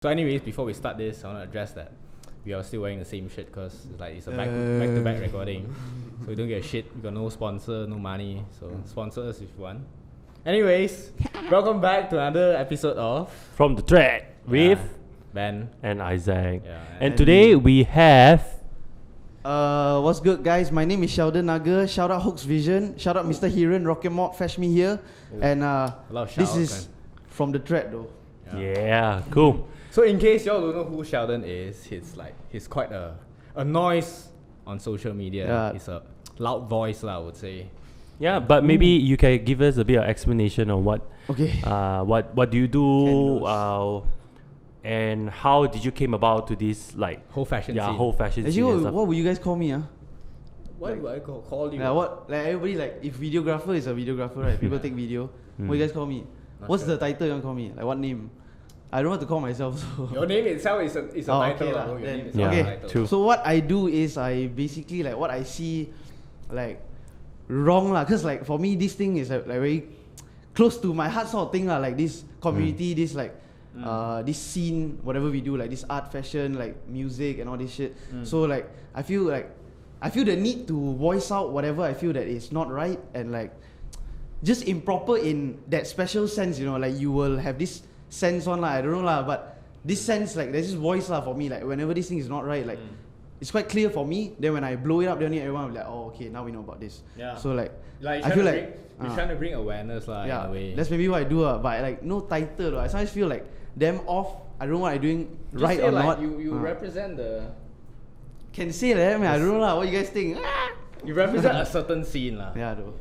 So anyways, before we start this, I want to address that we are still wearing the same shit because it's a back-to-back recording. So we don't get shit. We got no sponsor, no money. So sponsor us if you want. Anyways, welcome back to another episode of From the Thread with Ben and Isaac. Yeah, and today we have... What's good, guys? My name is Sheldon Nugger. Shout out Hook's Vision. Shout out Mr. Hiran, Rocket Mod, fetch me here. Ooh. And a lot of this shout-outs, is from the Thread, though. Yeah, cool. So in case y'all don't know who Sheldon is, he's quite a noise on social media. Yeah. He's a loud voice, I would say. Yeah, but maybe you can give us a bit of explanation on what do you do, and how did you came about to this whole fashion scene. whole fashion Actually, scene and what, stuff. what would you guys call me? What do I call you? Yeah, what? Like everybody, if videographer is a videographer, right? People take video. What do you guys call me? What's the title you want to call me? Like what name? I don't know what to call myself. So. Your name itself is a title. Okay, Your then, name is yeah, a title. true. So what I do is I basically what I see wrong lah, cause for me this thing is like very close to my heart sort of thing lah, like this community, this this scene, whatever we do, like this art, fashion, like music and all this shit. So I feel the need to voice out whatever I feel that is not right and just improper in that special sense, like you will have this sense on I don't know lah, but this sense there's this voice lah for me, whenever this thing is not right, it's quite clear for me. Then when I blow it up, then everyone will be like, oh, okay, now we know about this. Yeah. So I feel you're trying to bring awareness in a way. That's maybe what I do but no title. I sometimes feel them off. I don't know what I'm doing Just right say or not. You represent the. Can say that, man. I don't know lah. What you guys think? You represent a certain scene lah. Yeah, though.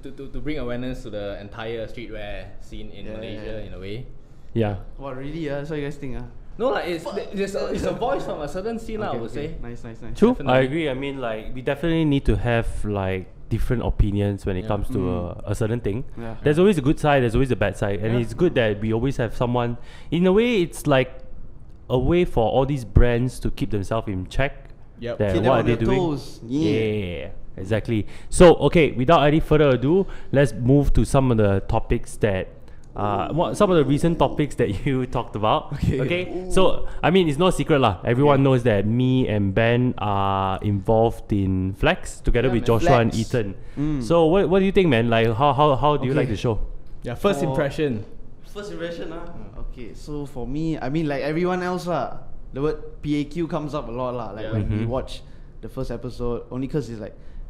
To bring awareness to the entire streetwear scene in Malaysia in a way. Yeah. What really? That's what you guys think? No, it's a voice from a certain scene, I would say. Nice. True, Definitely. I agree. I mean, we definitely need to have different opinions when it comes to a certain thing. Yeah. There's always a good side, there's always a bad side, and it's good that we always have someone. In a way, it's like a way for all these brands to keep themselves in check. Yep. That Keep them what are on they their doing? toes. Yeah, exactly. So, okay, without any further ado, let's move to some of the topics that some of the recent topics that you talked about. Okay. So I mean, it's no secret lah. Everyone knows that me and Ben are involved in Flex together with Joshua and Flex. Ethan. So what do you think, man? How do you like the show? Yeah, first impression. First impression, Okay, so for me, I mean, everyone else the word PAQ comes up a lot when we watch the first episode, only because it's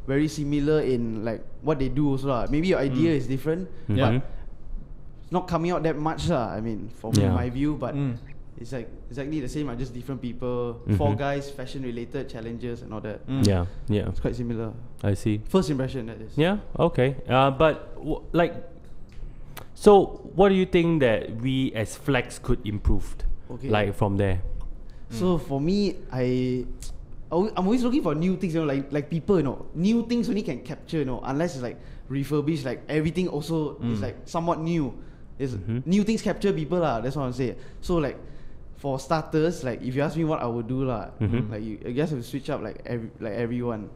very similar in what they do also Maybe your idea is different, but it's not coming out that much I mean, for me, my view, but it's exactly the same, just different people, 4 guys, fashion related challenges and all that. Yeah. It's quite similar. I see. First impression, that is. Yeah. Okay. But so what do you think that we as Flex could improve? Okay. From there. So for me, I'm always looking for new things, like people, new things only can capture, unless it's refurbished, everything also is somewhat new. Is new things capture people that's what I'm saying. So for starters, if you ask me what I would do I guess I would switch up everyone.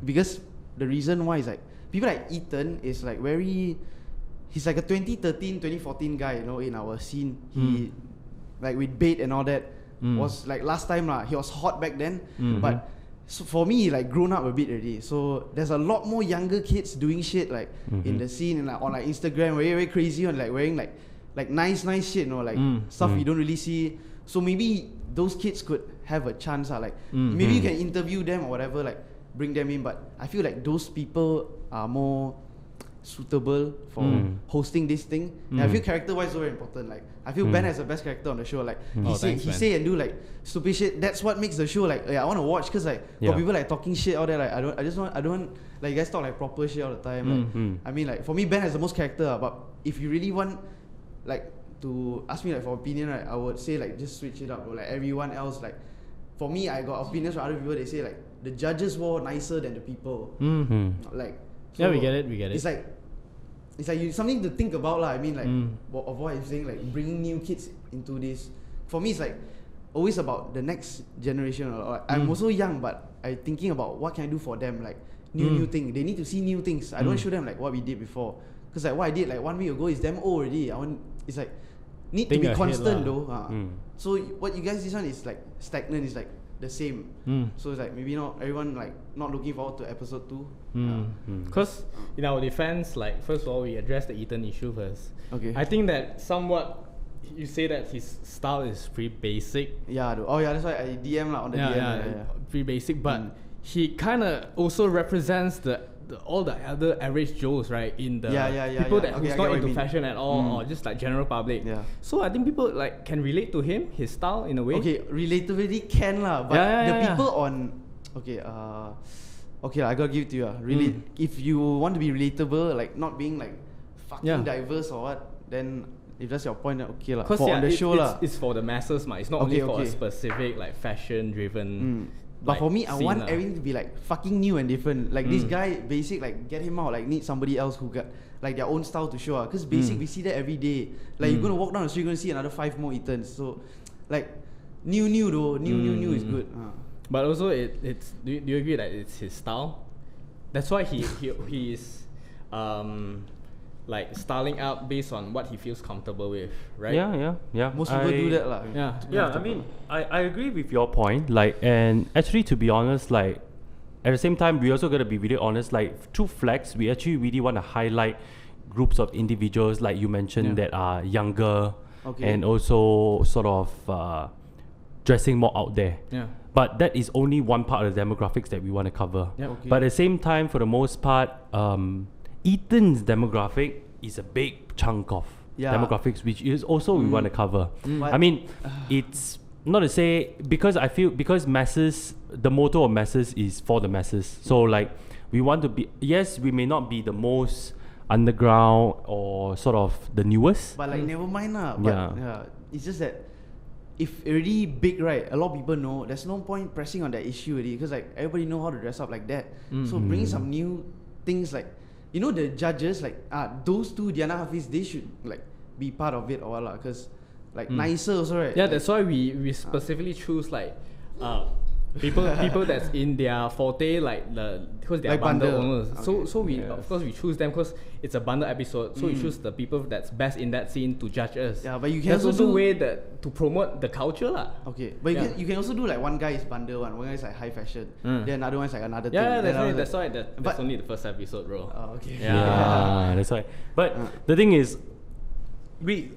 Because the reason why is people like Ethan is very, he's a 2013, 2014 guy, in our scene. He with bait and all that. Was last time he was hot back then, but so for me grown up a bit already. So there's a lot more younger kids doing shit in the scene and on Instagram, very very crazy on wearing nice shit, stuff you don't really see. So maybe those kids could have a chance maybe you can interview them or whatever, bring them in. But I feel those people are more suitable for hosting this thing. And I feel character wise very important. I feel Ben has the best character on the show. He say and do stupid shit. That's what makes the show I want to watch, because got people talking shit all that. I don't want you guys talk proper shit all the time. I mean for me, Ben has the most character. But if you really want to ask me for opinion, I would say just switch it up. Or everyone else, for me, I got opinions from other people. They say the judges were nicer than the people. So we get it. It's something to think about I mean of what I'm saying, bringing new kids into this. For me, it's always about the next generation. I'm also young, but I'm thinking about what can I do for them, new thing. They need to see new things. I don't show them what we did before, because what I did 1 week ago is damn old already. It's need Think to be ahead constant lah. though. So what you guys this one is like stagnant, is like the same. So it's like maybe not everyone like not looking forward to episode 2. Because in our defense, like first of all, we address the Ethan issue first. Okay. I think that somewhat you say that his style is pretty basic. Yeah, though. Oh yeah, that's why I DM lah on the DM. Yeah. Pretty basic, but he kind of also represents all the other average Joes, right? In the people that who's not into fashion at all, or just like general public. Yeah. So I think people like can relate to him, his style in a way. Okay, relatability can lah, but the people on okay, I gotta give it to you. Really, if you want to be relatable, like not being like fucking diverse or what, then if that's your point, then okay lah. Because on the show lah, it's for the masses, ma. It's not only for a specific like fashion driven. But for me, I want scene, everything to be like fucking new and different. Like this guy, basic, like get him out. Like need somebody else who got like their own style to show. Cause basic, we see that every day. Like you're gonna walk down the street, you're gonna see another 5 more Ethans. So, like new though, new is good. But also, it's do you agree that it's his style? That's why he is like styling up based on what he feels comfortable with, right? Yeah. Most people do that lah. Yeah, I mean, I agree with your point. Like, and actually, to be honest, like, at the same time, we also gotta be really honest. Like, through Flex, we actually really want to highlight groups of individuals, like you mentioned, that are younger and also sort of dressing more out there. Yeah. But that is only one part of the demographics that we want to cover. Yeah. But at the same time, for the most part, Ethan's demographic is a big chunk of demographics, which is also we want to cover. I mean, it's not to say, because I feel, because masses, the motto of masses is for the masses. So like, we want to be, yes, we may not be the most underground or sort of the newest. But like, never mind lah. But it's just that if already big, right, a lot of people know, there's no point pressing on that issue already, because like everybody know how to dress up like that. So bring some new things, like, you know, the judges, like those two, Diana Hafiz, they should like be part of it or what lah, because like nicer also, right? Yeah, like, that's why we specifically choose like people that's in their forte, like because they are Like bundle bundle. owners. So we of course we choose them because it's a bundle episode. So we choose the people that's best in that scene to judge us. Yeah, but you can that's also also do way that to promote the culture lah. Okay, but you can also do like one guy is bundle one guy is like high fashion, then another one is like another thing. Yeah, then that's why that's only the first episode, bro. Okay. Yeah, that's right. But the thing is,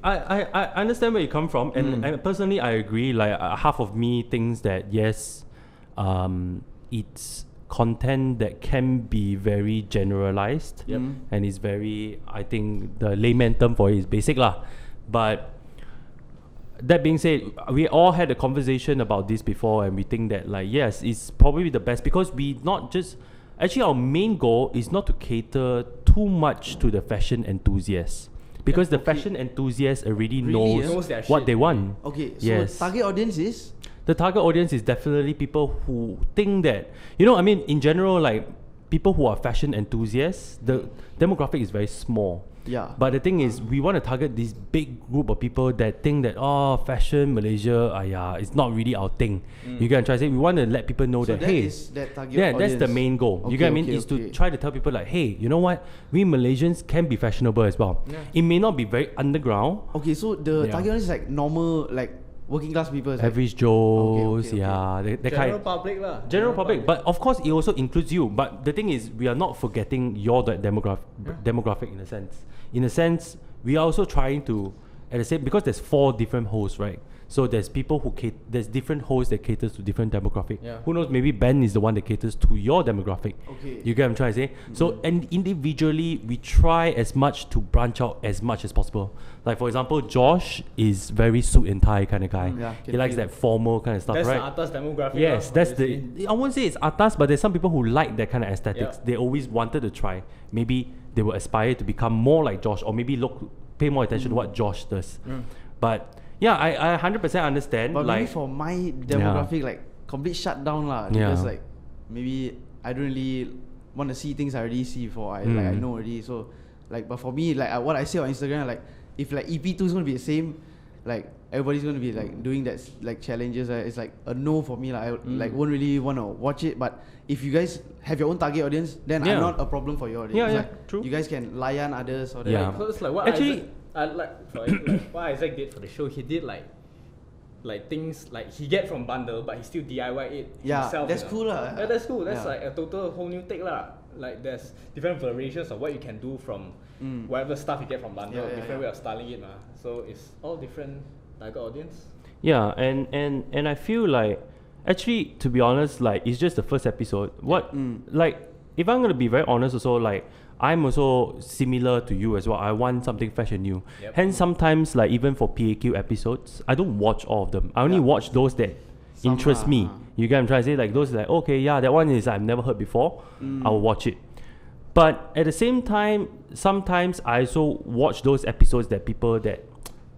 I understand where you come from, and personally I agree. Like half of me thinks that yes, it's content that can be very generalized, and is very, I think the layman term for it is basic lah. But that being said, we all had a conversation about this before, and we think that like yes, it's probably the best, because we not just, actually our main goal is not to cater too much to the fashion enthusiasts, because the fashion enthusiast already knows their what shit. they want. Okay, so Yes. target audience is The target audience is definitely people who think that, I mean, in general, like people who are fashion enthusiasts, the demographic is very small. Yeah. But the thing is, we want to target this big group of people that think that, fashion, Malaysia, it's not really our thing. You get what I'm trying to say? We want to let people know that, that hey, is that target audience. that's the main goal. You get what I mean? Is to try to tell people like, hey, you know what? We Malaysians can be fashionable as well. Yeah. It may not be very underground. Okay, so the target audience is like normal, like working class people. Average Joes, okay. that General kind. public lah. General public, but of course it also includes you. But the thing is, we are not forgetting your demographic in a sense. In a sense, we are also trying to, at the same, because there's 4 different hosts, right? So there's people who there's different hosts that caters to different demographic. Yeah. Who knows? Maybe Ben is the one that caters to your demographic. Okay. You get what I'm trying to say? So, and individually, we try as much to branch out as much as possible. Like for example, Josh is very suit and tie kind of guy. Yeah, He likes that formal kind of stuff, That's right? the atas demographic. Yes, lah, that's obviously. I won't say it's atas, but there's some people who like that kind of aesthetics. Yeah. They always wanted to try. Maybe they will aspire to become more like Josh, or maybe pay more attention to what Josh does. But yeah, I 100% understand. But like, maybe for my demographic, like complete shutdown lah. Because like maybe I don't really want to see things I already see before. I know already. So like, but for me, like what I see on Instagram, like if like EP2 is gonna be the same, like everybody's gonna be like doing that like challenges. It's like a no for me. Like I like won't really want to watch it. But if you guys have your own target audience, then I'm not a problem for your audience. Yeah, It's yeah, like true. You guys can layan others or that. Yeah. So it's like what actually, like what Isaac did for the show, he did like things like he get from bundle, but he still DIY it himself. That's cool lah. Yeah, that's cool. That's like a total whole new take lah. Like there's different variations of what you can do from whatever stuff you get from bundle, different way of styling it lah. So it's all different target audience. Yeah, and I feel like actually, to be honest, like it's just the first episode. Like if I'm gonna be very honest, also like I'm also similar to you as well. I want something fresh and new. Yep. Hence, sometimes like even for PAQ episodes, I don't watch all of them. I only watch those that interest me. You get what I'm trying to say? Like those like, okay, yeah, that one is I've never heard before. I will watch it. But at the same time, sometimes I also watch those episodes that people that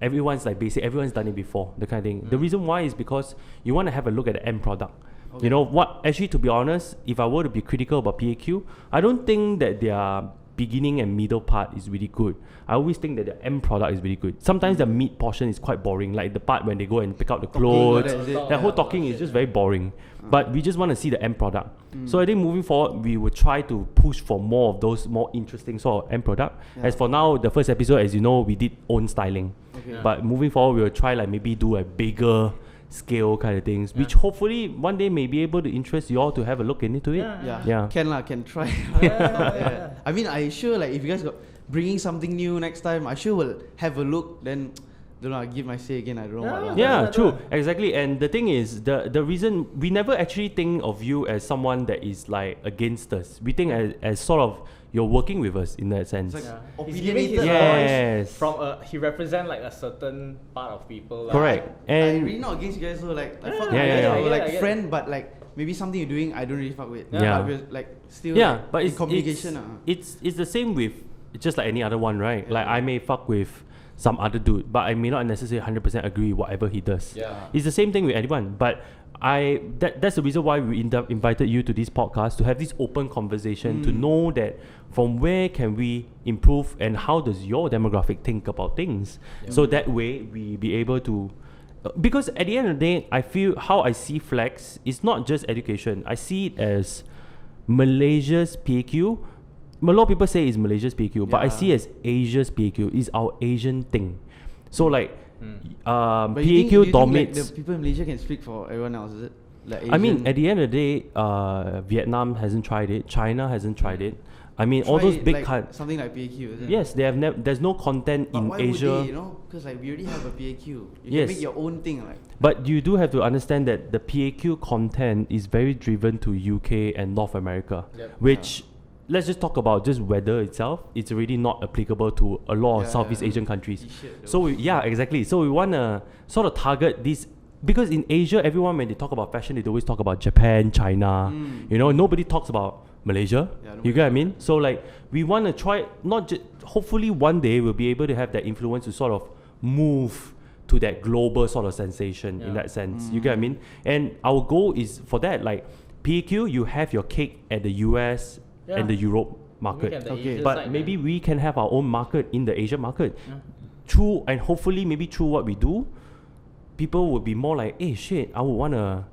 everyone's like basic, everyone's done it before, the kind of thing. The reason why is because you want to have a look at the end product. Okay. You know what? Actually, to be honest, if I were to be critical about PAQ, I don't think that their beginning and middle part is really good. I always think that the end product is really good. Sometimes the mid portion is quite boring, like the part when they go and pick out the clothes. That whole talking is just very boring. But we just want to see the end product. So I think moving forward, we will try to push for more of those more interesting sort of end product. As for now, the first episode, as you know, we did own styling. But moving forward, we will try like maybe do a bigger scale kind of things, which hopefully one day may be able to interest you all to have a look into it. Can try. I mean, I sure like if you guys got bringing something new next time, I sure will have a look. Then don't know, I give my say again. I don't know what. True, exactly. And the thing is, the reason we never actually think of you as someone that is like against us. We think as sort of you're working with us in that sense. It's like opinionated. Yes. From he represent like a certain part of people. Correct. And I'm really not against you guys. So like, I fuck with you guys, like friend, but like maybe something you're doing, I don't really fuck with. But we're like still but in communication. It's the same with just like any other one, right? Like I may fuck with some other dude, but I may not necessarily 100% agree with whatever he does. It's the same thing with anyone, but that's the reason why we invited you to this podcast, to have this open conversation, to know that from where can we improve and how does your demographic think about things. So that way we be able to, because at the end of the day, I feel how I see Flex is not just education. I see it as Malaysia's PAQ. A lot of people say it's Malaysia's PAQ, but I see it as Asia's PAQ. It's our Asian thing. So like PAQ dominates. Like the people in Malaysia can speak for everyone else, is it? Like I mean, at the end of the day, Vietnam hasn't tried it. China hasn't tried it. I mean, all those big something like PAQ, is it? Yes, they have there's no content in why Asia. Would they, you know, because like we already have a PAQ. You can make your own thing, like. But you do have to understand that the PAQ content is very driven to UK and North America, which. Let's just talk about just weather itself. It's already not applicable to a lot of Southeast Asian countries. So exactly. So we want to sort of target these, because in Asia, everyone when they talk about fashion, they always talk about Japan, China. You know, nobody talks about Malaysia. You get what I mean? So like we want to try, not just, hopefully one day we'll be able to have that influence to sort of move to that global sort of sensation in that sense. You get what I mean? And our goal is for that, like PAQ, you have your cake at the US and the Europe market. But maybe we can have our own market in the Asia market. Through, and hopefully maybe through what we do, people would be more like, hey shit, I would want to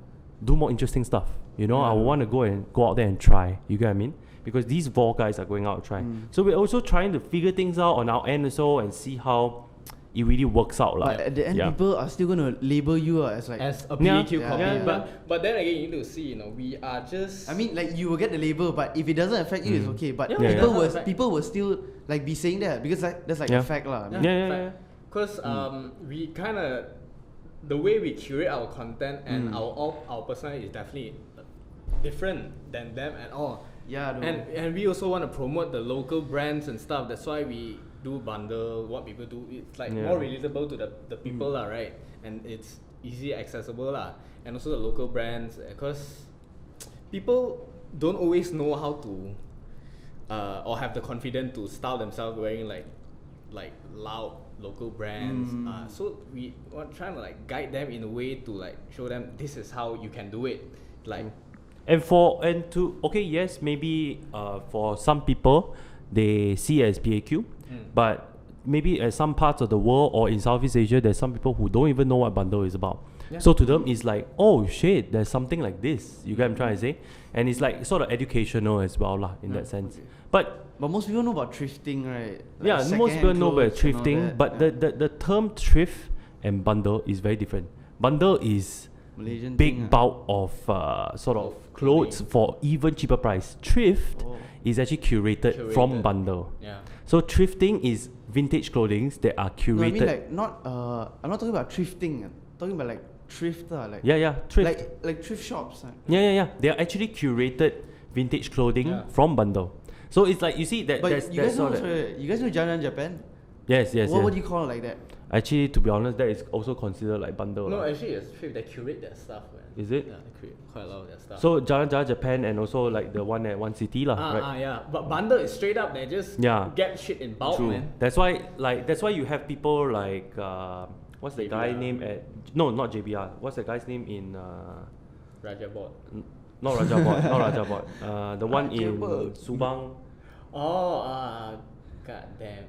do more interesting stuff. You know, I would want to go out there and try. You get what I mean? Because these four guys are going out to try. So we're also trying to figure things out on our end also and see how it really works out. But at the end, people are still going to label you as like as a PAQ copy. But then again, you need to see, you know, we are just. I mean, like you will get the label, but if it doesn't affect you, it's okay. But people will still like be saying that because that's like a fact, lah. Because we kind of, the way we curate our content and our personality is definitely different than them at all. And we also want to promote the local brands and stuff. That's why we do bundle what people do. It's like more relatable to the people lah, right? And it's easy accessible lah. And also the local brands, because people don't always know how to or have the confidence to style themselves wearing like loud local brands. So we want trying to like guide them in a way to like show them this is how you can do it. Like yes, maybe for some people they see it as PAQ, but maybe at some parts of the world or in Southeast Asia, there's some people who don't even know what bundle is about. Yeah. So to them, it's like, oh shit, there's something like this. You get what I'm trying to say? And it's like sort of educational as well, lah, in that sense. But But most people know about thrifting, right? Like yeah, most people secondhand know about clothes and all thrifting, that. but the term thrift and bundle is very different. Bundle is Malaysian big thing, bulk of sort of clothes for even cheaper price. Thrift Oh. is actually curated from Curated. bundle. Yeah. So thrifting is vintage clothing that are No, curated. I mean like not. I'm not talking about thrifting. I'm talking about like thrift, like yeah, thrift. like thrift shops. Yeah. They are actually curated vintage clothing Yeah. from bundle. So it's like you see that But that's you guys know, sort of you guys know Jalan Japan? yes. What do you call it like that? Actually, to be honest, that is also considered like bundle. No, lah. actually, it's thrift. They curate their stuff, man. Is it? Yeah, they curate quite a lot of their stuff. So Jalan Japan and also like the one at One City lah, right? Yeah. But bundle is straight up. They just Yeah. get shit in bulk, True. man. That's why you have people like what's the guy JBR. name at no, not JBR. What's the guy's name in Raja bought. not Rajabot, not Rajabot. The one in Rajabot. Subang. Oh, god damn.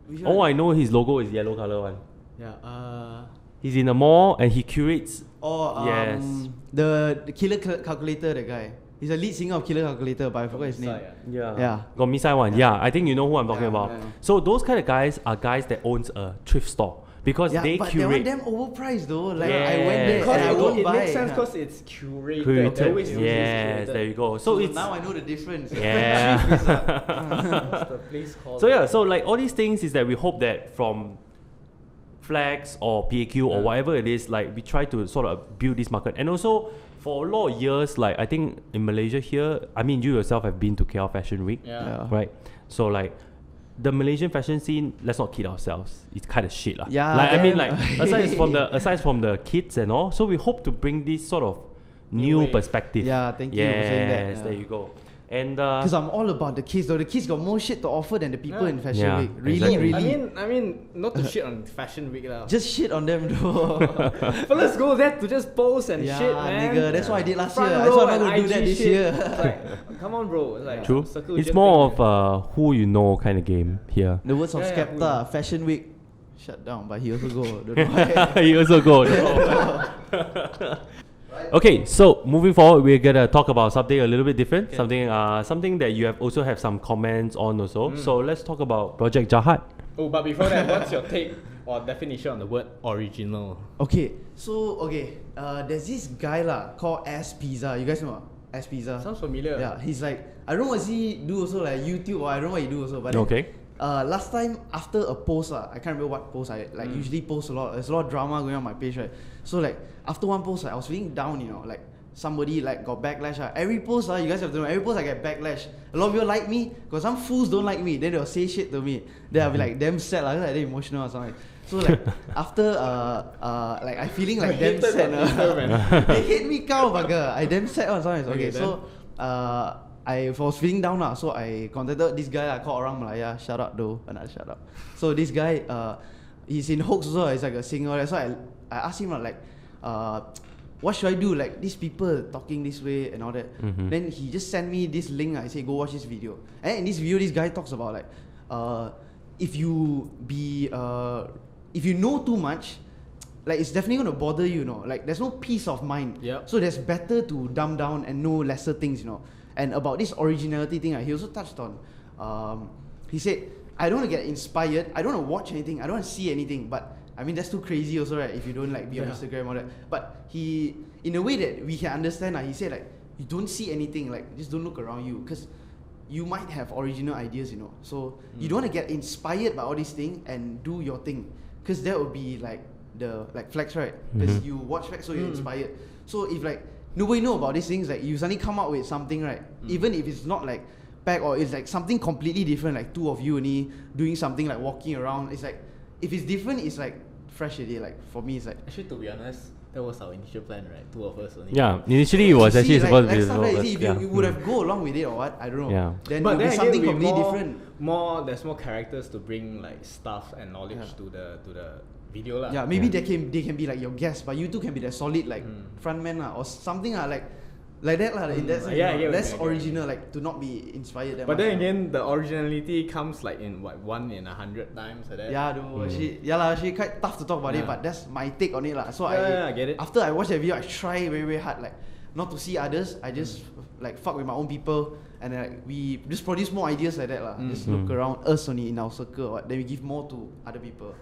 Which Oh, one? I know his logo is yellow color one. Yeah. He's in a mall and he curates. Oh, Yes. the Killer Calculator, the guy. He's the lead singer of Killer Calculator, but I forgot his name. Inside, Yeah. Got Misai one. Yeah, I think you know who I'm talking Yeah, about. yeah. So those kind of guys are guys that owns a thrift store because Yeah, they but that one curate. damn overpriced though. Like Yeah. I went there Because and I won't it buy. makes sense yeah. because it's curated. They always Curated. use this Yes, curated. there you go. So So it's now I know the difference. yeah. What's the place called? So yeah, so like all these things is that we hope that from Flags or PAQ or whatever it is, like we try to sort of build this market. And also for a lot of years, like I think in Malaysia here, I mean you yourself have been to KL Fashion Week, Yeah. right? So like the Malaysian fashion scene, let's not kid ourselves, it's kind of shit lah. Yeah, Like I mean damn. like aside from the kids and all, so we hope to bring this sort of new wave. perspective. Yeah, thank you for saying that, Yes, yeah. there you go. And Because I'm all about the kids though. The kids got more shit to offer than the people Yeah. in Fashion Yeah, Week. Really, exactly. really. I mean, not to shit on Fashion Week lah. Just shit on them though. But let's go there to just post and yeah, shit, man. nigga. That's what I did last Front year. That's row why I'm not and gonna do that IG this shit. year. It's like, come on, bro. It's like true. circle It's jerk more thing, of who you know kind of game here. The words of Yeah, yeah, Skepta, Fashion Week shut down, but he also go. Don't know why. You also go. Okay, so moving forward, we're gonna talk about something a little bit different. Okay. Something that you have also have some comments on also. So let's talk about Project Jahat. Oh, but before that, what's your take or definition on the word original? Okay, so there's this guy called S Pizza. You guys know S Pizza? Sounds familiar. Yeah, he's like, I don't know what he do also, like YouTube, or I don't know what he do also, but then, Okay. last time after a post I can't remember what post I like usually post a lot. There's a lot of drama going on my page, right? So like after one post, I was feeling down, like somebody like got backlash. Every post, you guys have to know, every post I get backlash. A lot of people like me, because some fools don't like me. Then they'll say shit to me. Then I'll be like damn sad, like damn emotional or something. So like after like I feeling like damn Haters sad. on Twitter, man. They hate me cow bugger. I damn sad or something. Okay, Okay, so I was feeling down so I contacted this guy called Orang Malaya. Shout out though, not shout out. So this guy, he's in Hoax also. He's like a singer. So I asked him what should I do? Like these people talking this way and all that. Then he just sent me this link. I said go watch this video. And in this video, this guy talks about like if you know too much, like it's definitely gonna bother you, like there's no peace of mind. Yep. So there's better to dumb down and know lesser things, And about this originality thing, he also touched on. He said, I don't want to get inspired. I don't want to watch anything. I don't want to see anything. But I mean, that's too crazy also, right? If you don't like be on Instagram or that. But he, in a way that we can understand, he said like, you don't see anything, like just don't look around you, because you might have original ideas, So you don't want to get inspired by all these things and do your thing, because that would be like the Flex, right? Because you watch Flex, so you're inspired. So if like nobody know about these things, like you suddenly come up with something, right? Even if it's not like pack or it's like something completely different, like two of you only doing something like walking around. It's like if it's different, it's like fresh idea. Like for me, it's like Actually, to be honest, that was our initial plan, right? Two of us only. Yeah, initially it was see, actually like, supposed to like be stuff the like both of if us, yeah. you would have go along with it or what, I don't know. Yeah. Then But it'll be then something again, completely different. There's more characters to bring like stuff and knowledge to the video lah. Yeah, maybe they can be like your guests, but you two can be the solid like front man or something like like that lah. In that sense, Yeah, I get what less you mean, original, like to not be inspired. That But much, then again, the originality comes like in what 1 in 100 times like that. yeah, though, she quite tough to talk about it, but that's my take on it lah. So I get it. After I watch that video, I try very very hard like not to see others. I just like fuck with my own people, and then like, we just produce more ideas like that lah. Just look around us only in our circle, then we give more to other people.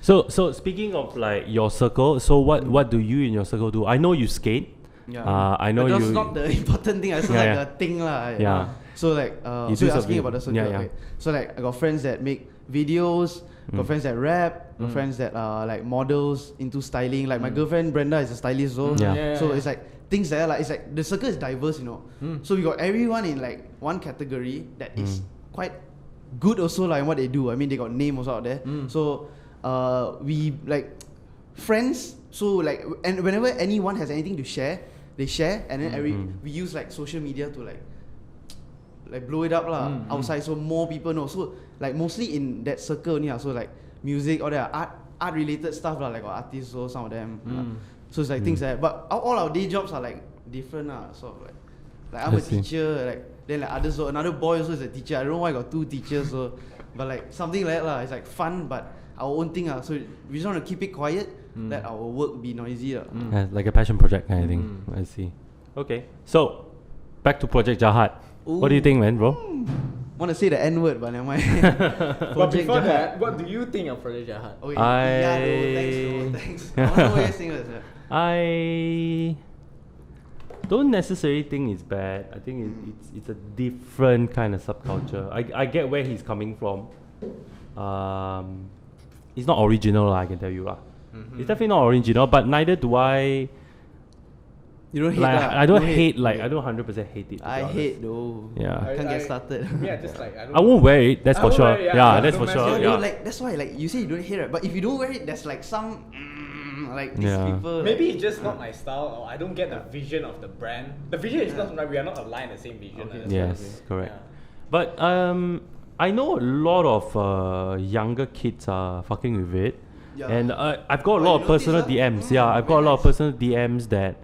So speaking of like your circle, so what do you in your circle do? I know you skate. Yeah. I know but that's you. not the important thing. It's like a thing lah. Yeah. So like, You so do you're asking something. about the circle. Yeah, yeah. Okay. So like, I got friends that make videos, got friends that rap, got friends that are like models into styling. Like my girlfriend Brenda is a stylist, so Yeah. so it's like things that are like, it's like the circle is diverse, you know. So we got everyone in like one category that is quite good also like in what they do. I mean, they got name also out there. So we like friends. So like, and whenever anyone has anything to share, they share, and then we use like social media to like blow it up lah outside, so more people know. So like mostly in that circle only, so like music or that art related stuff lah, like artists or some of them. So it's like things like that. But all our day jobs are like different lah. So like I'm a teacher, like then like others. So another boy also is a teacher. I don't know why I got 2 teachers. So but like something like that lah. It's like fun, but our own thing lah. So we just want to keep it quiet. Let our work be noisy lah. Like a passion project kind of thing. I see. Okay. So back to Project Jahat. What do you think, man, bro? Want to say the N word, but never mind. But before that, what do you think of Project Jahat? Okay. Yeah, thanks. I want to know what you're saying about that. I don't necessarily think it's bad. I think it's a different kind of subculture. I get where he's coming from. It's not original lah, I can tell you lah. It's definitely not original, but neither do I. You don't hate Like, lah. I don't hate like I don't 100% hate it. to be I honest. hate though. Yeah. Can't get started. Yeah, just like I won't wear it. That's I for won't sure. wear it, yeah. Yeah, I that's don't for mess sure. with Yeah. No, like that's why like you say you don't hate it, but if you don't wear it, there's like some like these Yeah. people. Maybe it's just not my style, or I don't get the vision of the brand. The vision is not right. We are not aligned the same vision. Okay. That's Yes, what correct. Yeah. But I know a lot of younger kids are fucking with it, Yeah. and I've got a Oh, lot you of personal notice, DMs. Yeah, I've got a lot of personal DMs that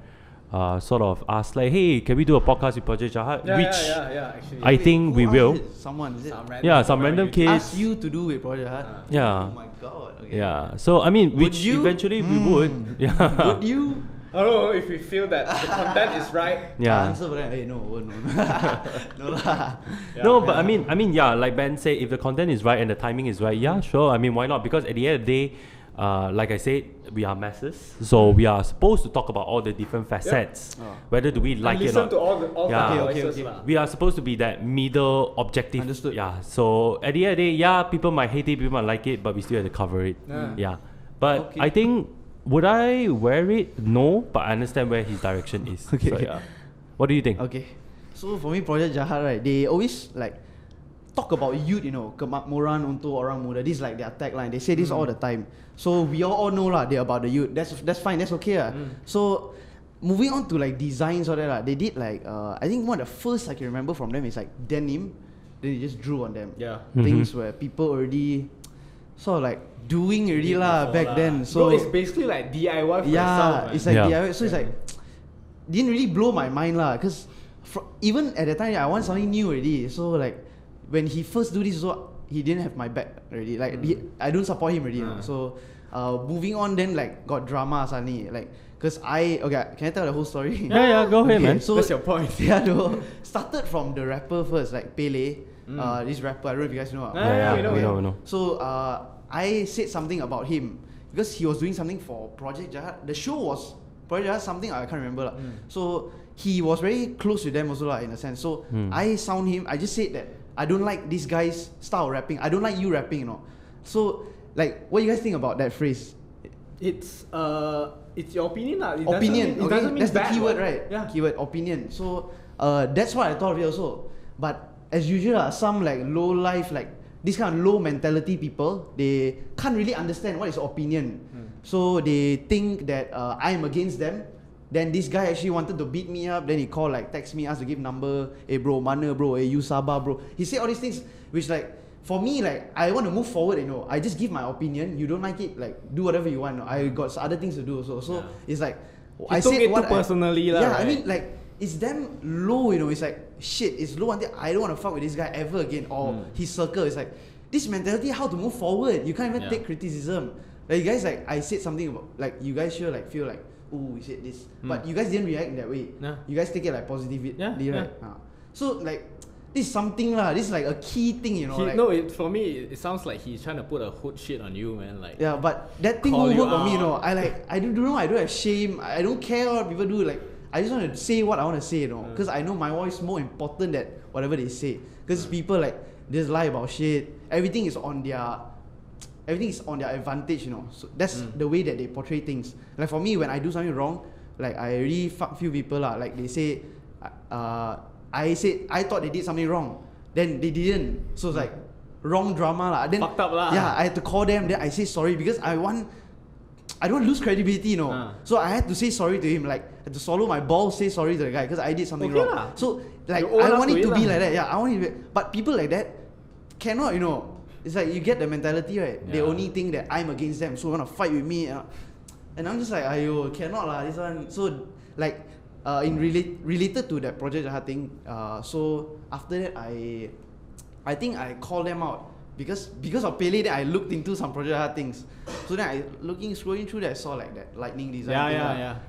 sort of ask like, "Hey, can we do a podcast with Project Jahat?" Yeah, Which yeah, actually. I think we Who will. asked it? Someone is it? Yeah, some random YouTube. kids. Ask you to do with Project Jahat. Yeah. Oh my god. Okay. Yeah. So I mean, Would which you? eventually we would. Yeah. Would you? I don't know if we feel that the content is right. Yeah. Answer for that. Hey, no. No lah. Yeah, No, but I mean, yeah, like Ben said, if the content is right and the timing is right, yeah, sure. I mean, why not? Because at the end of the day, like I said, we are masses, so we are supposed to talk about all the different facets, whether do we like it or Listen not. to all Yeah. the Okay. voices lah. We are supposed to be that middle objective. Understood. Yeah. So at the end of the day, yeah, people might hate it, people might like it, but we still have to cover it. Yeah. But Okay. I think, would I wear it? No, but I understand where his direction is. Okay. So, yeah. What do you think? Okay. So for me, Project Jahat, right? They always like talk about youth, you know, kemakmuran untuk orang muda. This is like their tagline. They say this all the time. So we all know lah, they're about the youth. That's fine. That's okay lah. So moving on to like designs or that lah, they did like I think one of the first I can remember from them is like denim. Then they just drew on them. Yeah. Things where people already sort of like doing already lah back then. So So it's basically like DIY for yourself. yeah, Man. it's like Yeah. DIY. So it's like didn't really blow my mind lah, cause even at the time I want something new already. So like when he first do this, so he didn't have my back already. Like I don't support him already. You know? So moving on, then like got drama suddenly. Like cause can I tell the whole story? Yeah, go ahead, man. So That's your point. Yeah, no. Started from the rapper first, like Pele. This rapper, I don't know if you guys know. Yeah, we know, we know. So I said something about him because he was doing something for Project Jahat. The show was Project Jahat, something I can't remember. So he was very close to them also in a sense. So I sound him. I just said that I don't like this guy's style of rapping. I don't like you rapping, you know. So like, what do you guys think about that phrase? It's your opinion lah. Opinion. It doesn't mean That's the bad, keyword, right? right? Yeah. Keyword opinion. So that's what I thought of it also. But as usual, some like low life, like this kind of low mentality people, they can't really understand what is opinion. So they think that I'm against them. Then this guy actually wanted to beat me up. Then he called, like, text me, asked to give number. Hey bro, mana bro? Hey you sabar bro. He said all these things, which like for me, like I want to move forward. You know, I just give my opinion. You don't like it, like do whatever you want. I got other things to do. So it's like He took it too personally lah, Yeah, I right? mean like it's damn low, you know. It's like shit. It's low until I don't want to fuck with this guy ever again or his circle. It's like this mentality, how to move forward. You can't even take criticism. Like you guys, like I said something about, like you guys sure like feel like, oh, we said this, but you guys didn't react in that way. You guys take it like positively, right? So like this is something lah. This is like a key thing, you know. For me, it sounds like he's trying to put a hood shit on you, man. Like but that thing won't work on me, you know. I don't know. I don't have shame. I don't care what people do. Like I just want to say what I want to say, you know, because I know my voice is more important than whatever they say. Because people like just lie about shit. Everything is on their advantage, you know. So that's the way that they portray things. Like for me, when I do something wrong, like I really fuck few people lah. Like they say, I thought they did something wrong, then they didn't. So it's like wrong drama lah. Then fucked up lah. Yeah, I had to call them. Then I say sorry because I don't lose credibility, you know. So I had to say sorry to him. Like I had to swallow my balls, say sorry to the guy because I did something wrong. Lah. So like I want it to be like that. Yeah, I want it to be, but people like that cannot, you know. It's like you get the mentality, right? They only think that I'm against them, so wanna fight with me. And I'm just like, ayo, cannot lah, this one. So like related to that Project Jahat thing, so after that I think I called them out because of Pele. Then I looked into some Project Jahat things. So then scrolling through that, I saw like that lightning design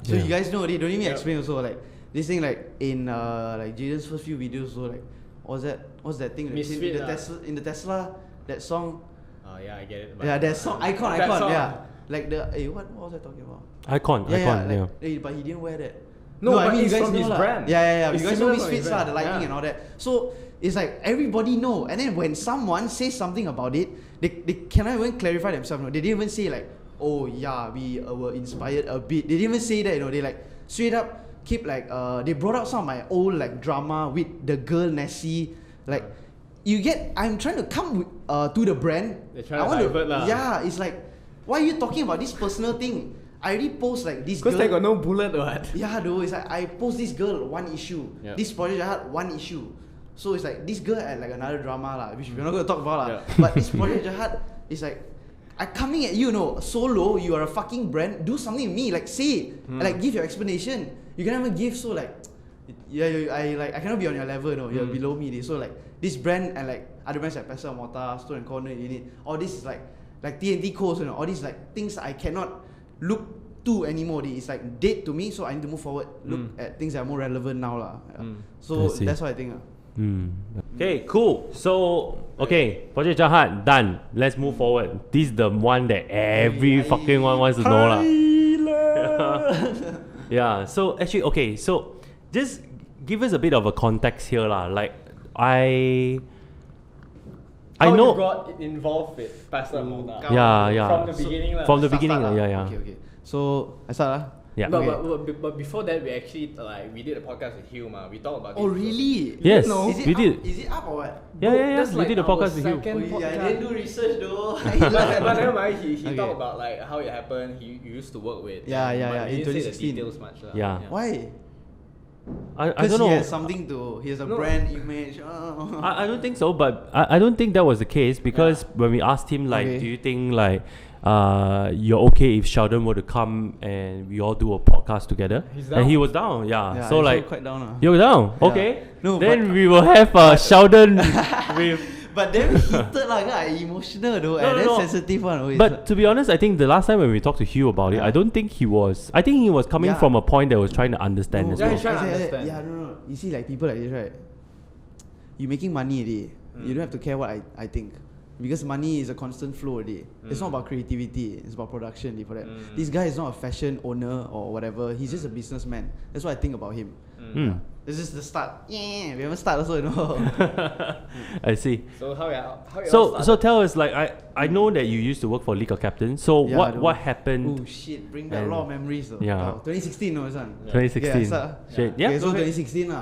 thing. So you guys know already, don't even explain also, like this thing like in like Jaden's first few videos, so like what's that thing in the Tesla, that song. Oh yeah, I get it. Yeah, that song, icon, song. yeah. Like the what was I talking about? Icon. But he didn't wear that. No, but I mean, it's you guys from know his brand. Yeah. It's You guys know similar Misfits to his lah, brand. the lightning and all that. So it's like everybody know. And then when someone says something about it, they cannot even clarify themselves. No? They didn't even say like, oh yeah, we were inspired a bit. They didn't even say that. You know, they like straight up keep like they brought out some of my old like drama with the girl Nessie. Like I'm trying to come to the brand. They're trying to divert lah. Yeah, it's like, why are you talking about this personal thing? I already post like this girl. Because they got no bullet or what? Yeah, though. It's like I post this girl one issue. This Project Jahat one issue. So it's like this girl had like another drama lah, which we're not going to talk about lah. But this Project Jahat is like, I coming at you, know, solo. You are a fucking brand. Do something with me, like say, like give your explanation. You cannot even give, so like, I cannot be on your level, no. You're below me. So like this brand and like other brands like Pestle and Mortar, Stone and Corner, Unit. All this is like TNT codes, you know. All these like things I cannot look to anymore. It's like dead to me, so I need to move forward. Look at things that are more relevant now lah. So that's what I think. Okay, cool. So Project Jahat done. Let's move forward. This is the one that every fucking one wants to know lah. Yeah. So actually, so just give us a bit of a context here lah. Like I know. You got involved with Pestle and Mortar. Yeah. From the beginning lah. From the beginning, start, yeah. Okay. So I start lah. Yeah. No, Okay. but before that, we actually we did a podcast with Hugh, we talked about. Oh this. really? Yes, Is it we up? did. Is it up or what? Yeah. That's We did a our podcast with you. second I podcast. didn't do research though. But never mind. He Okay. talked about like how it happened. He used to work with. Yeah, But in he didn't say the 2016. details much. Yeah. Why? I Because don't know. he has something to. He has a brand image. I don't think so, but I don't think that was the case because when we asked him like, do you think like you're okay if Sheldon were to come and we all do a podcast together? He's And down. he was down, yeah. So he's like, quite down. you're down, Yeah. okay. No, then but- we will have Sheldon with. But then heated lah, emotional though, and No. sensitive one. Always. But to be honest, I think the last time when we talked to Hugh about it, I don't think he was. I think he was coming from a point that was trying to understand as Yeah, well. he's trying to understand. Yeah, no. You see, like people like this, right? You making money already. You don't have to care what I think. Because money is a constant flow already. It's not about creativity, it's about production for that. This guy is not a fashion owner or whatever, he's just a businessman. That's what I think about him. This is the start. Yeah, we haven't started also, you know. I see. So how So tell us, like I know that you used to work for League of Captains. So Yeah, I know. what happened? Oh shit, bring back a lot of memories though. Yeah. Wow, 2016 no, this one. 2016. Yeah, Yeah. Okay, so go ahead. 2016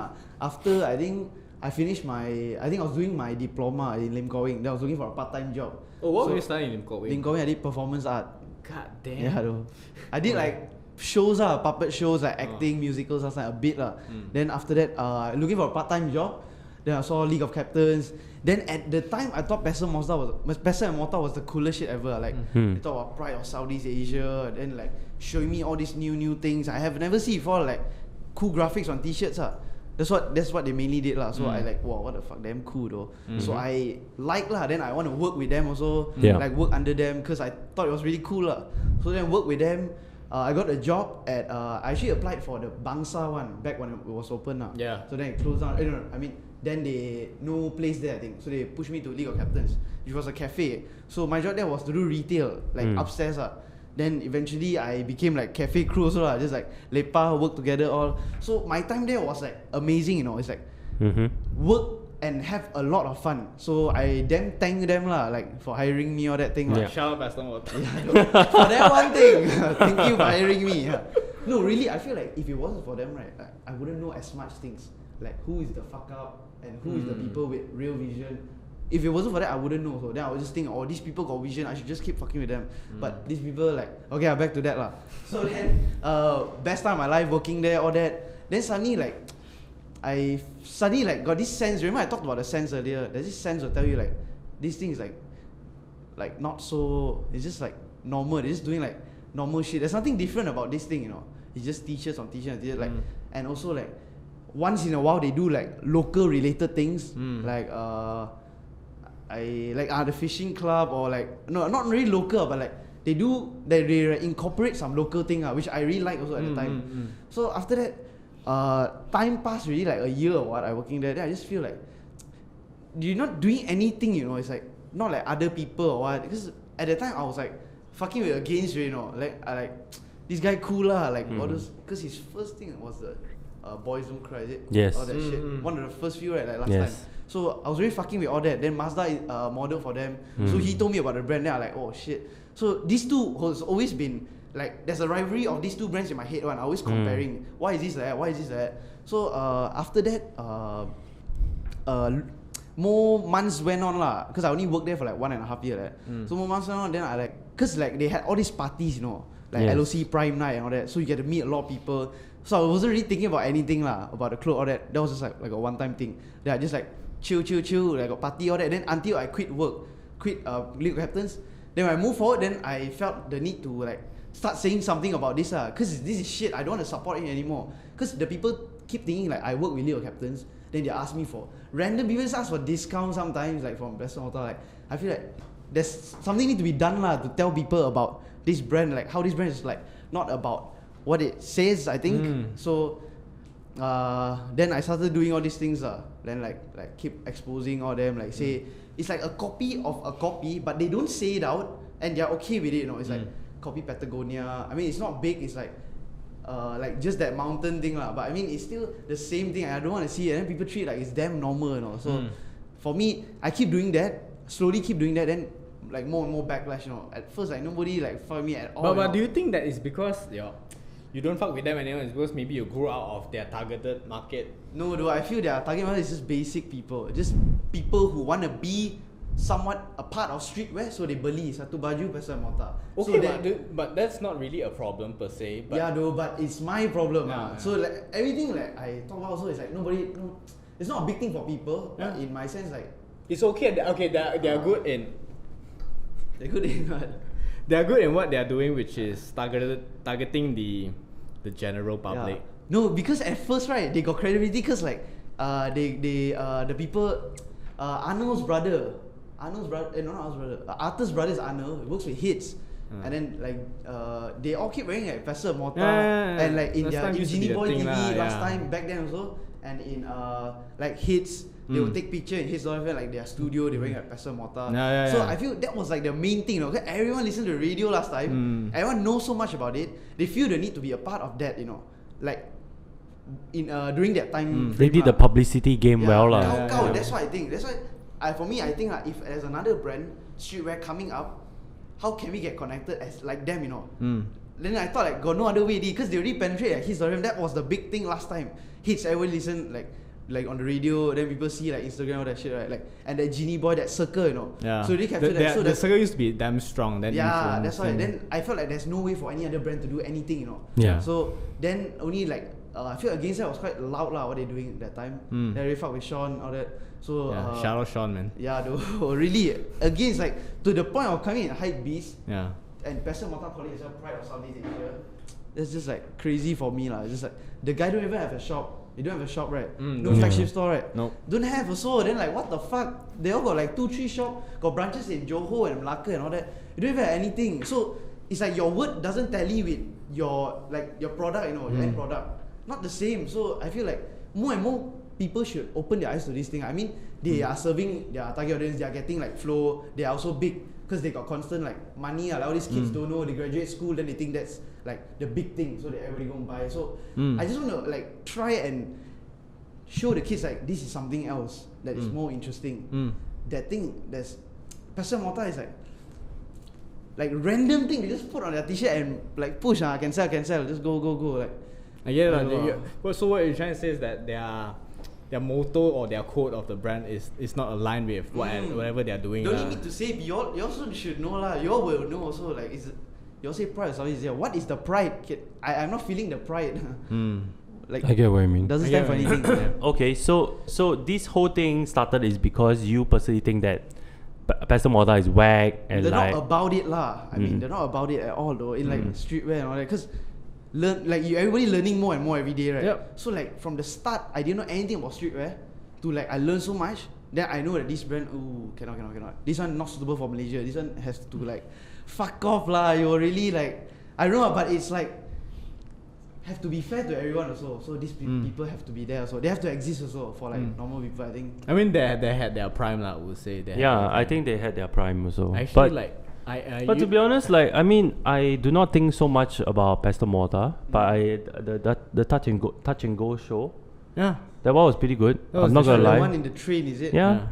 after I think I finished I think I was doing my diploma in Lim Kok Wing. Then I was looking for a part-time job. Oh, what So, were you studying in Lim Kok Wing? Lim Kok Wing, I did performance art. God damn. Yeah, though. I did like shows puppet shows, like acting, musicals, like a bit Then after that, looking for a part-time job. Then I saw League of Captains. Then at the time, I thought Pestle and Mortar was the coolest shit ever. Like they talk about pride of Southeast Asia, then like showing me all these new things I have never seen before. Like cool graphics on t-shirts That's what they mainly did lah. So I like, wow, what the fuck, damn cool though. So I like lah. Then I want to work with them also, like work under them, because I thought it was really cool lah. So then work with them. I got a job at I actually applied for the Bangsa one back when it was open now. Yeah. So then it closed down. No, I mean then they no place there I think. So they pushed me to League of Captains, which was a cafe. So my job there was to do retail, like upstairs Then eventually I became like cafe crew also just like lepa, work together all. So my time there was like amazing, you know. It's like work and have a lot of fun. So I thank them lah, like for hiring me all that thing. Shout out Pestle and Mortar. For that one thing, thank you for hiring me. No, really, I feel like if it wasn't for them, right, I wouldn't know as much things. Like who is the fuck up and who is the people with real vision. If it wasn't for that, I wouldn't know. So then I would just think, oh, these people got vision, I should just keep fucking with them. But these people like, okay, I'm back to that lah. So then, best time of my life working there, all that. Then suddenly like, I suddenly like got this sense. Remember I talked about the sense earlier. There's this sense will tell you like, this thing is like not so. It's just like normal. They're just doing like normal shit. There's nothing different about this thing, you know. It's just t-shirts on t-shirts, like, and also like, once in a while they do like local related things, like the fishing club or like no, not really local, but like they incorporate some local thing which I really like also at the time. So after that, time passed really like a year or what I working there. Then I just feel like you're not doing anything, you know. It's like not like other people or what. Because at the time I was like fucking with against, you know. Like I like this guy cool lah, like all those. Because his first thing was the Boys Don't Cry, is it? Yes. All that shit. One of the first few, right? Like last time. So I was really fucking with all that. Then Mazda model for them. So he told me about the brand. Then I like, oh shit. So these two has always been like, there's a rivalry of these two brands in my head. One, I always comparing. Why is this like that? Why is this like that? So after that, more months went on lah. Because I only worked there for like 1.5 years. So more months went on. Then I like, cause like they had all these parties, you know, like LOC Prime Night and all that. So you get to meet a lot of people. So I wasn't really thinking about anything lah, about the clothes, all that. That was just like a one-time thing. Then I just like chill, like a party, all that. Then until I quit work, League of Captains. Then when I moved forward, then I felt the need to like start saying something about this cause this is shit. I don't want to support it anymore. Cause the people keep thinking like I work with League of Captains. Then they ask me for random people ask for discounts sometimes, like from Pestle and Mortar. Like I feel like there's something need to be done lah to tell people about this brand, like how this brand is like not about what it says, I think. So then I started doing all these things then like keep exposing all them, like say it's like a copy of a copy, but they don't say it out and they're okay with it, you know. It's like copy Patagonia. I mean, it's not big, it's like just that mountain thing lah, but I mean it's still the same thing. I don't want to see it and then people treat it like it's damn normal, you know. So for me, I keep doing that, slowly keep doing that, then like more and more backlash, you know. At first like nobody like fuck me at all. But do you think that is because you don't fuck with them anymore? It's because maybe you grew out of their targeted market? No, though, I feel their target market is just basic people. Just people who want to be somewhat a part of streetwear, so they beli satu baju Pestle and Mortar. Okay, so but that's not really a problem per se. But yeah, though, but it's my problem. So like everything like I talk about also is like it's not a big thing for people. But in my sense, like it's okay. They are good in. They're good in what? They are good in what they are doing, which is targeting the general public. No, because at first, right, they got credibility because like the people, Arnold's brother, Arthur's brother is Arnold, works with Hits. And then like they all keep wearing like Pestle and Mortar and like in Genie Boy TV last time back then also, and in like Hits. They will take picture in his like their studio, they wearing like Pestle and Mortar. So I feel that was like the main thing, you know. Everyone listened to the radio last time. Everyone knows so much about it. They feel the need to be a part of that, you know. Like in during that time. They did the publicity game well lah. That's what I think. That's why for me I think if there's another brand streetwear coming up, how can we get connected as like them, you know? Then I thought like got no other way because they already penetrate like Hits. That was the big thing last time. Hits, everyone listen like on the radio, then people see like Instagram, all that shit, right? Like, and that Genie Boy, that circle, you know. So they captured that. So the circle used to be damn strong. That's why. Then I felt like there's no way for any other brand to do anything, you know. So then only like I feel against that was quite loud lah what they doing at that time. They really fuck with Sean, all that. So shout out Sean, man. Yeah, though really against like to the point of coming in hype beast. Yeah. And Pestle and Mortar calling itself Pride of Southeast Asia. That's just like crazy for me lah. It's just like the guy don't even have a shop. You don't have a shop, right? No don't flagship have. store, right? Nope. Don't have also. Then like what the fuck? They all got like 2-3 shop, got branches in Johor and Malacca and all that. You don't even have anything. So it's like your word doesn't tally with your product, your end product. Not the same. So I feel like more and more people should open their eyes to this thing. I mean, they are serving their target audience. They are getting like flow. They are also big because they got constant like money. Like all these kids don't know. They graduate school, then they think that's like the big thing. So they everybody go and buy. So I just want to like try and show the kids like this is something else that is more interesting. That thing that's Pestle and Mortar is like random thing they just put on their t-shirt and like push can sell, just go like. I get it. So what you're trying to say is that their motto or their code of the brand is not aligned with whatever they're doing. Don't need me to say, you also should know lah. You all will know also. Like, you all say pride is always there. What is the pride? I'm not feeling the pride. Like, I get what you mean. Doesn't stand for anything. Okay, so this whole thing started is because you personally think that Pestle and Mortar is whack and they're like not about it lah. I mean, they're not about it at all though. In like streetwear and all that, because everybody learning more and more every day, right? Yep. So like from the start, I didn't know anything about streetwear. To like I learned so much. Then I know that this brand, cannot. This one not suitable for Malaysia. This one has to like, fuck off lah. You're really like, I don't know, but it's like have to be fair to everyone also. So these people have to be there also. They have to exist also for like normal people, I think. I mean, they had their prime, I would say. I think they had their prime also. Actually, but like but to be honest, like I mean, I do not think so much about Pestle and Mortar, but the touch and go show. Yeah, that one was pretty good. I'm not gonna The lie. one in the train, is it? Yeah.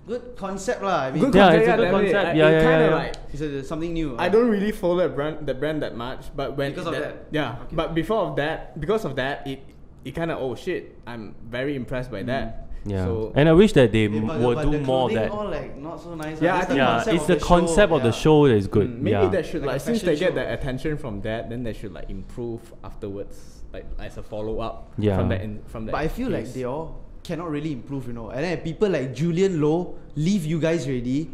Good concept lah. I mean, good Yeah, concept, it's a good definitely. concept. It Yeah. kinda like, it's something new. I don't really follow the brand that much, but when Because of that? yeah. Okay. But because of that, it kind of oh shit, I'm very impressed by that. Yeah. So And I wish that they but would the do more of clothing that. all like not so nice. Yeah, I That's think- the It's the concept of the yeah. show that is good. maybe yeah. they should Like a like since fashion they get show. the attention from that, then they should like improve afterwards, like as a follow up. Yeah. From that. But I feel like case. they all cannot really improve, And then people like Julian Low leave you guys already.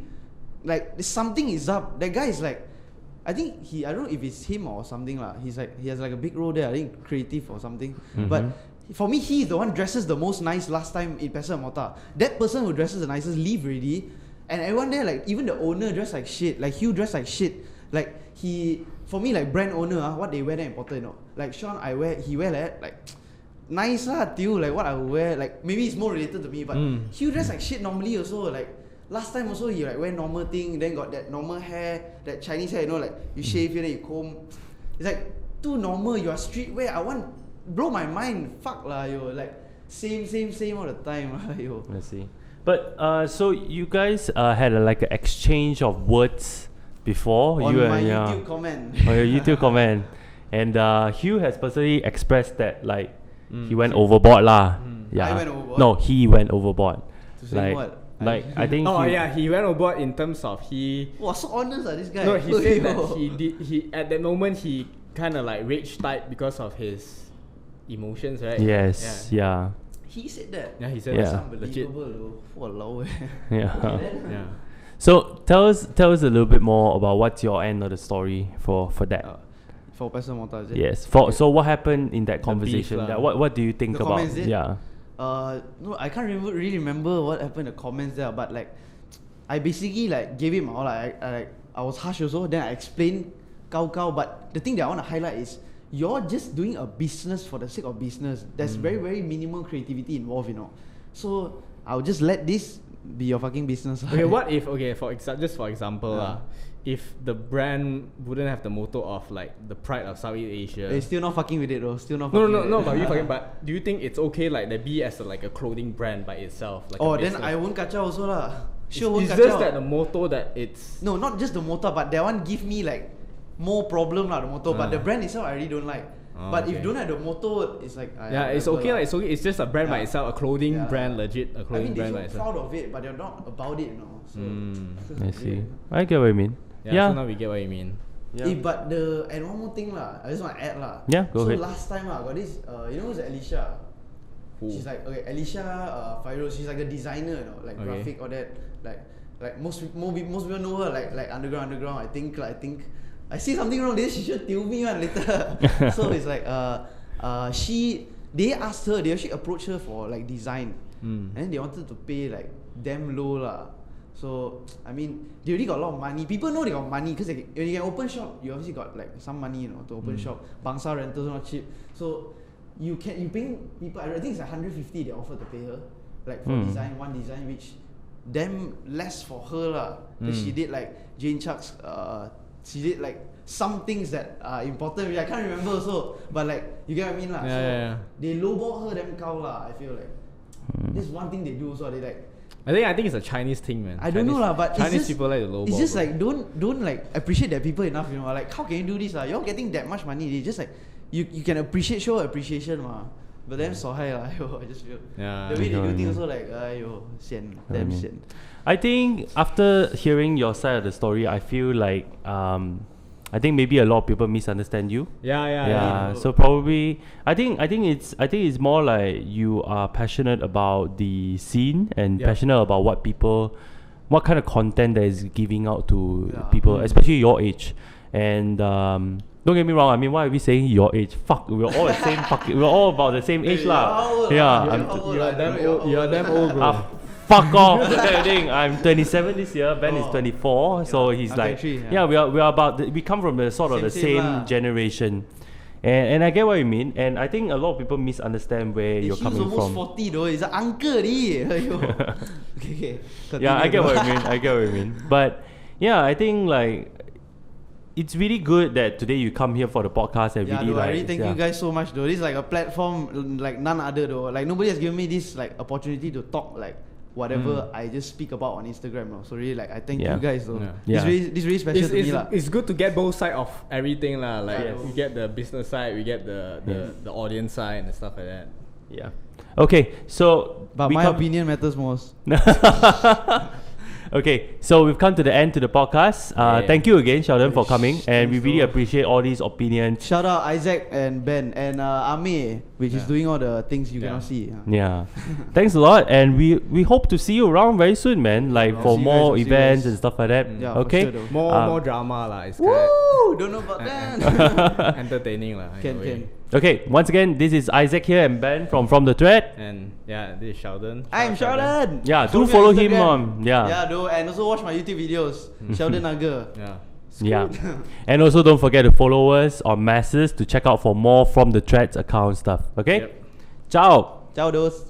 Like something is up. That guy is like, I think I don't know if it's him or something lah. He has like a big role there. I think creative or something. But for me, he is the one dresses the most nice last time in Pestle and Mortar. That person who dresses the nicest leave already, and everyone there, like even the owner dressed like shit. Like Hugh dressed like shit. Like for me, like brand owner, what they wear that important, Like Sean, he wear like nice lah, till like what I would wear. Like maybe it's more related to me, but Hugh dressed like shit normally also. Like last time also he like wear normal thing, then got that normal hair, that Chinese hair, like you shave it, then you comb. It's like too normal. You are streetwear. I want blow my mind. Fuck lah, yo. Like same all the time, yo. I see. But so you guys had like an exchange of words before On you my and YouTube comment. on your YouTube comment, and Hugh has personally expressed that like he went overboard lah. Yeah. I went overboard? No, he went overboard. To say what? Like I think. Oh he, yeah, he went overboard in terms of he. Wow, so honest this guy. No, he said that he at that moment he kind of like rage type because of his emotions, right? Yes. Yeah. He said that. Yeah, he said Yeah. that's legit. Unbelievable though. Walao. Yeah. Yeah. So tell us a little bit more about what's your end of the story for that. For Pestle and Mortar, is it? Yes. So what happened in that conversation? lah. That what do you think The about? comments, is it? Yeah. No, I can't really remember what happened in the comments there, but like, I basically like gave him all like I was harsh also. Then I explained cow, but the thing that I want to highlight is you're just doing a business for the sake of business. There's very very minimal creativity involved, So I'll just let this be your fucking business. Okay, what if for example if the brand wouldn't have the motto of like the pride of Southeast Asia. They're still not fucking with it though. Still not. No, but you fucking. But do you think it's okay like they be as like a clothing brand by itself? Like a Then business? I won't kacau also lah. Sure, won't It's kacau. just that the motto that it's. No, not just the motor, but that one give me like more problem lah, the motor. But the brand itself I really don't like. But if okay. don't have the motor, it's like It's okay. Like, it's okay. It's just a brand by Yeah. itself, a clothing Yeah. brand, legit a I clothing mean, they're brand by so itself. proud of it, but they're not about it, So I see. I get what you mean. Yeah. So now we get what you mean. Yeah. but and one more thing lah, I just want to add lah. Yeah, go so ahead. last time got this, who's Alicia? Who? She's like Alicia Fairo. She's like a designer, like Okay. graphic or that. Like most people know her like underground. I think I see something wrong. Then she should tell me one later. So it's like they asked her. They actually approached her for like design, and then they wanted to pay like damn low lah. So I mean, they already got a lot of money. People know they got money because when you can open shop, you obviously got like some money, to open shop. Bangsa rentals not cheap, so you paying people. I think it's like 150 they offered to pay her, like for one design, which damn less for her lah. Because she did like Jane Chuck's. She did like some things that are important, which I can't remember also. But like you get what I mean lah. They lowball her damn cow lah. I feel like this is one thing they do also. They like. I think it's a Chinese thing, man. I don't know lah, but Chinese people like to lowball. It's just like don't like appreciate that people enough, Like how can you do this lah? You're getting that much money. They just like you can show appreciation ma. But then so high lah, I just feel the way they do things also like sian, damn sian. I think after hearing your side of the story, I feel like I think maybe a lot of people misunderstand you. Yeah. So probably I think it's more like you are passionate about the scene and passionate about what kind of content that is giving out to people, especially your age. And don't get me wrong. I mean, why are we saying your age? Fuck, we're all the same. We're all about the same age lah. You're damn old, bro. Fuck off! I'm 27 this year. Ben is 24, so he's like, we are about. We come from the sort of the same generation, and I get what you mean. And I think a lot of people misunderstand where you're coming from. He's almost 40 though. He's an uncle, okay. Yeah, I get what you mean. But yeah, I think like it's really good that today you come here for the podcast and really I really thank you guys so much though. This is like a platform like none other though. Like nobody has given me this like opportunity to talk like whatever I just speak about on Instagram. So really like I thank you guys though. This really special to me lah. It's good to get both sides of everything lah. Like we get the business side, we get the audience side and stuff like that. Yeah. Okay, so but my opinion matters most. Okay, so we've come to the end to the podcast. Thank you again, Sheldon, for coming, and we really appreciate all these opinions. Shout out Isaac and Ben and Ame, which is doing all the things you cannot see. Thanks a lot, and we hope to see you around very soon, man. Like for more events and stuff like that. Okay, sure more drama lah. It's don't know about that. entertaining lah. Can. Okay, once again, this is Isaac here and Ben from The Thread. And this is Sheldon. I'm Sheldon. Yeah, do follow him on. And also watch my YouTube videos. Sheldon Nugger. Yeah. And also don't forget to follow us on Masses to check out for more from The Thread's account stuff. Okay? Ciao. Ciao, dos.